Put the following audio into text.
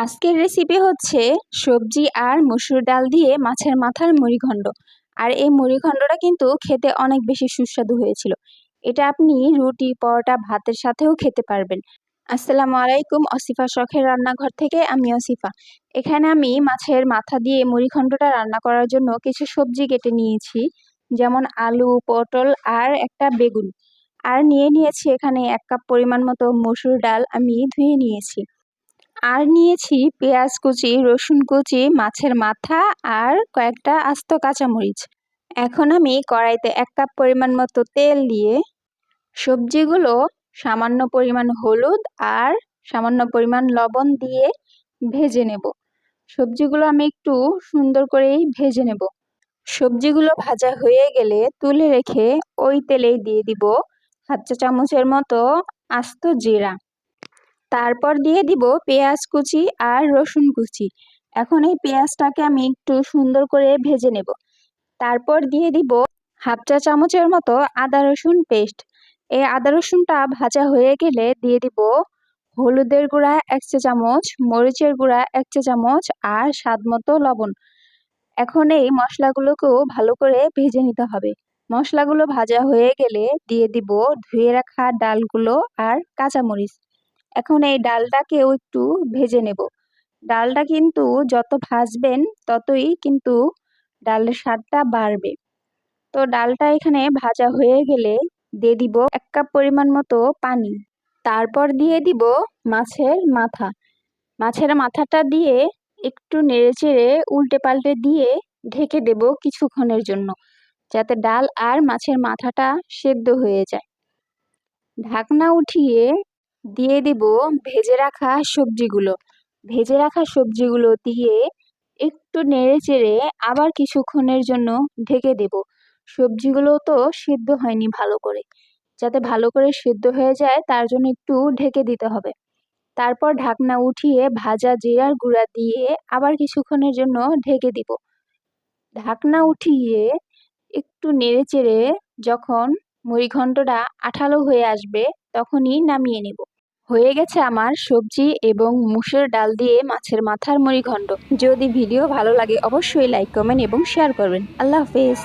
আজকের রেসিপি হচ্ছে সবজি আর মসুর ডাল দিয়ে মাছের মাথার মুড়িঘণ্ট। আর এই মুড়িঘণ্টটা কিন্তু খেতে অনেক বেশি সুস্বাদু হয়েছিল। এটা আপনি রুটি, পরোটা, ভাতের সাথেও খেতে পারবেন। আসসালামু আলাইকুম, অসিফা শখের রান্নাঘর থেকে আমি অসিফা। এখানে আমি মাছের মাথা দিয়ে মুড়িঘণ্টটা রান্না করার জন্য কিছু সবজি কেটে নিয়েছি, যেমন আলু, পটল আর একটা বেগুন। আর নিয়েছি এখানে 1 কাপ পরিমাণ মতো মসুর ডাল আমি ধুয়ে নিয়েছি। আর নিয়েছি পেঁয়াজ কুচি, রসুন কুচি, মাছের মাথা আর কয়েকটা আস্ত কাঁচামরিচ। এখন আমি কড়াইতে 1 কাপ পরিমাণ মতো তেল দিয়ে সবজিগুলো সামান্য পরিমাণ হলুদ আর সামান্য পরিমাণ লবণ দিয়ে ভেজে নেব। সবজিগুলো আমি একটু সুন্দর করেই ভেজে নেব। সবজিগুলো ভাজা হয়ে গেলে তুলে রেখে ওই তেলেই দিয়ে দিব 1/2 চা চামচের মতো আস্ত জিরা। তারপর দিয়ে দিব পেঁয়াজ কুচি আর রসুন কুচি। এখন এই পেঁয়াজটাকে আমি একটু সুন্দর করে ভেজে নেব। তারপর দিয়ে দিব 1/2 চা চামচের মতো আদা রসুন পেস্ট। এই আদা রসুনটা ভাজা হয়ে গেলে দিয়ে দিব হলুদের গুঁড়া 1 চা চামচ, মরিচের গুঁড়া 1 চা চামচ আর স্বাদ মতো লবণ। এখন এই মশলাগুলোকেও ভালো করে ভেজে নিতে হবে। মশলাগুলো ভাজা হয়ে গেলে দিয়ে দিব ধুয়ে রাখা ডালগুলো আর কাঁচামরিচ। এখন এই ডালটাকেও একটু ভেজে নেব। ডালটা কিন্তু যত ভাজবেন ততই কিন্তু ডালের স্বাদটা বাড়বে। তো ডালটা এখানে ভাজা হয়ে গেলে দিয়ে দিব 1 কাপ পরিমাণ মতো পানি। তারপর দিয়ে দিব মাছের মাথা। মাছের মাথাটা দিয়ে একটু নেড়েচেড়ে উল্টে পাল্টে দিয়ে ঢেকে দেব কিছুক্ষণের জন্য, যাতে ডাল আর মাছের মাথাটা সেদ্ধ হয়ে যায়। ঢাকনা উঠিয়ে দিয়ে দিব ভেজে রাখা সবজিগুলো। ভেজে রাখা সবজিগুলো দিয়ে একটু নেড়েচেড়ে আবার কিছুক্ষণের জন্য ঢেকে দেব। সবজিগুলো তো সিদ্ধ হয়নি ভালো করে, যাতে ভালো করে সিদ্ধ হয়ে যায় তার জন্য একটু ঢেকে দিতে হবে। তারপর ঢাকনা উঠিয়ে ভাজা জিরার গুঁড়া দিয়ে আবার কিছুক্ষণের জন্য ঢেকে দিব। ঢাকনা উঠিয়ে একটু নেড়েচেড়ে যখন মুড়িঘণ্টটা আঠালো হয়ে আসবে তখনই নামিয়ে নেব। হয়ে গেছে আমার সবজি এবং মুসুর ডাল দিয়ে মাছের মাথার মুড়িঘণ্ট। যদি ভিডিও ভালো লাগে অবশ্যই লাইক, কমেন্ট এবং শেয়ার করবেন। আল্লাহ হাফেজ।